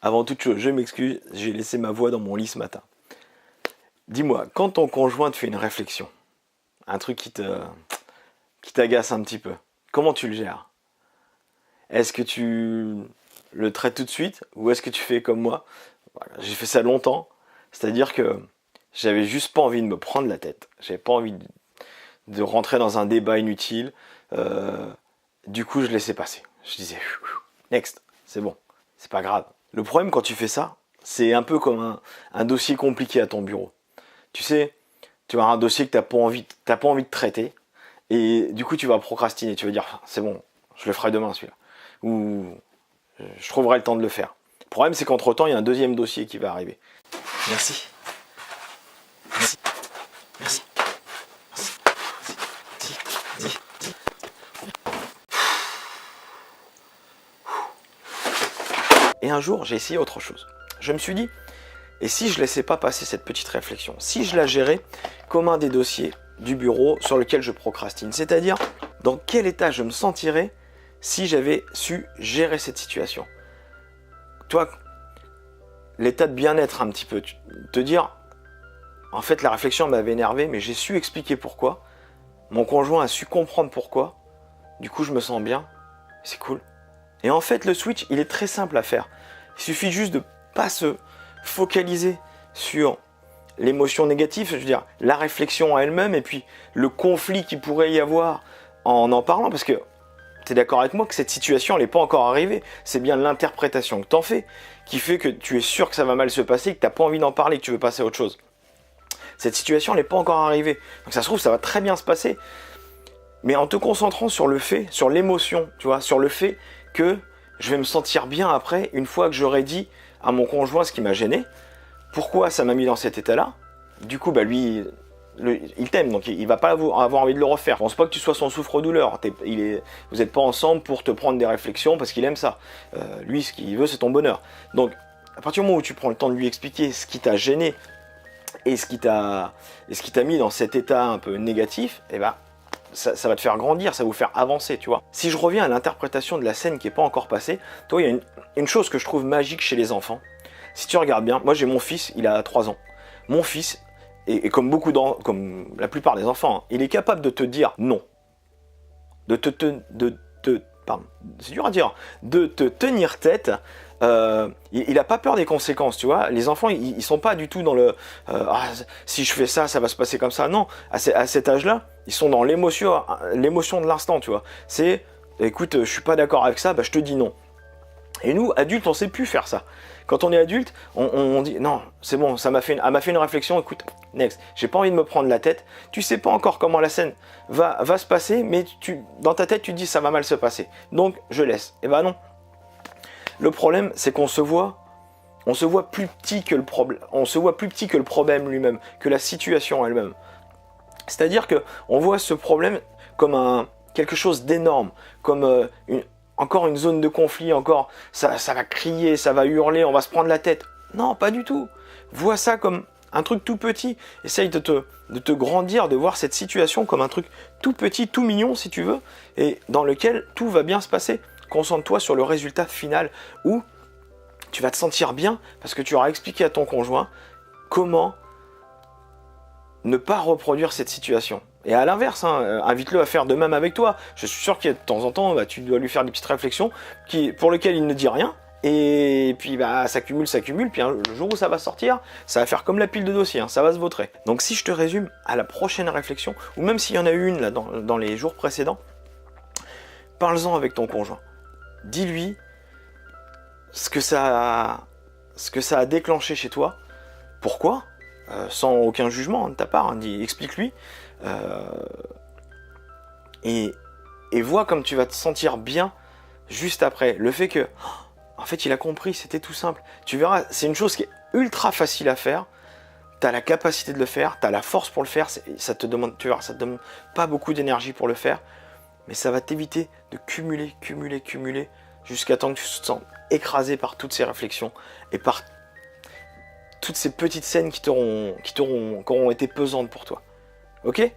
Avant toute chose, je m'excuse, j'ai laissé ma voix dans mon lit ce matin. Dis-moi, quand ton conjoint te fait une réflexion, un truc qui t'agace un petit peu, comment tu le gères? Est-ce que tu le traites tout de suite ou est-ce que tu fais comme moi? Voilà, j'ai fait ça longtemps, c'est-à-dire que j'avais juste pas envie de me prendre la tête, j'avais pas envie de rentrer dans un débat inutile. Du coup, je laissais passer. Je disais, next, c'est bon, c'est pas grave. Le problème quand tu fais ça, c'est un peu comme un dossier compliqué à ton bureau. Tu sais, tu as un dossier que t'as pas envie de traiter, et du coup tu vas procrastiner, tu vas dire, c'est bon, je le ferai demain celui-là, ou je trouverai le temps de le faire. Le problème c'est qu'entre temps, il y a un deuxième dossier qui va arriver. Merci. Merci. Merci. Merci. Et un jour, j'ai essayé autre chose. Je me suis dit, et si je laissais pas passer cette petite réflexion, si je la gérais comme un des dossiers du bureau sur lequel je procrastine, c'est-à-dire dans quel état je me sentirais si j'avais su gérer cette situation. Toi, l'état de bien-être un petit peu, te dire, en fait la réflexion m'avait énervé, mais j'ai su expliquer pourquoi, mon conjoint a su comprendre pourquoi, du coup je me sens bien, c'est cool. Et en fait le switch, il est très simple à faire, il suffit juste de pas se focaliser sur l'émotion négative, je veux dire la réflexion à elle-même et puis le conflit qu'il pourrait y avoir en parlant, parce que tu es d'accord avec moi que cette situation elle n'est pas encore arrivée, c'est bien l'interprétation que tu en fais qui fait que tu es sûr que ça va mal se passer, que tu n'as pas envie d'en parler, que tu veux passer à autre chose. Cette situation elle n'est pas encore arrivée, donc ça se trouve ça va très bien se passer, mais en te concentrant sur le fait, sur l'émotion, tu vois, sur le fait que je vais me sentir bien après, une fois que j'aurai dit à mon conjoint ce qui m'a gêné, pourquoi ça m'a mis dans cet état-là. Du coup, bah lui, il t'aime, donc il va pas avoir envie de le refaire. Je pense pas que tu sois son souffre-douleur. Vous n'êtes pas ensemble pour te prendre des réflexions parce qu'il aime ça. Lui, ce qu'il veut, c'est ton bonheur. Donc, à partir du moment où tu prends le temps de lui expliquer ce qui t'a gêné et ce qui t'a mis dans cet état un peu négatif, eh ben, ça va te faire grandir, ça va vous faire avancer, tu vois. Si je reviens à l'interprétation de la scène qui n'est pas encore passée, toi, il y a une chose que je trouve magique chez les enfants. Si tu regardes bien, moi j'ai mon fils, il a 3 ans. Mon fils, et comme la plupart des enfants, hein, il est capable de te dire non. Pardon, c'est dur à dire, de te tenir tête. Il n'a pas peur des conséquences, tu vois. Les enfants, ils sont pas du tout dans le si je fais ça, ça va se passer comme ça. Non, à cet âge-là, ils sont dans l'émotion de l'instant, tu vois. C'est, écoute, je suis pas d'accord avec ça, bah, je te dis non. Et nous, adultes, on sait plus faire ça. Quand on est adulte, on dit non, c'est bon, elle m'a fait une réflexion, écoute, next, j'ai pas envie de me prendre la tête, tu sais pas encore comment la scène va se passer, mais dans ta tête, tu te dis ça va mal se passer, donc je laisse. Et ben non. Le problème, c'est qu'on se voit plus petit que le problème, problème lui-même, que la situation elle-même. C'est-à-dire que on voit ce problème comme quelque chose d'énorme, comme encore une zone de conflit, encore ça va crier, ça va hurler, on va se prendre la tête. Non, pas du tout. Vois ça comme un truc tout petit. Essaye de te grandir, de voir cette situation comme un truc tout petit, tout mignon si tu veux, et dans lequel tout va bien se passer. Concentre-toi sur le résultat final où tu vas te sentir bien parce que tu auras expliqué à ton conjoint comment ne pas reproduire cette situation. Et à l'inverse, hein, invite-le à faire de même avec toi. Je suis sûr qu'il y a de temps en temps, bah, tu dois lui faire des petites réflexions pour lesquelles il ne dit rien. Et puis bah, ça cumule, puis le jour où ça va sortir, ça va faire comme la pile de dossiers, hein, ça va se vautrer. Donc si je te résume à la prochaine réflexion, ou même s'il y en a eu une là, dans les jours précédents, parle-en avec ton conjoint. Dis-lui ce que ça a déclenché chez toi, pourquoi, sans aucun jugement hein, de ta part, hein, explique-lui, et vois comme tu vas te sentir bien juste après. Le fait que, en fait, il a compris, c'était tout simple. Tu verras, c'est une chose qui est ultra facile à faire, tu as la capacité de le faire, tu as la force pour le faire, ça te demande pas beaucoup d'énergie pour le faire, mais ça va t'éviter de cumuler, jusqu'à temps que tu te sens écrasé par toutes ces réflexions et par toutes ces petites scènes qui auront été pesantes pour toi. Ok ?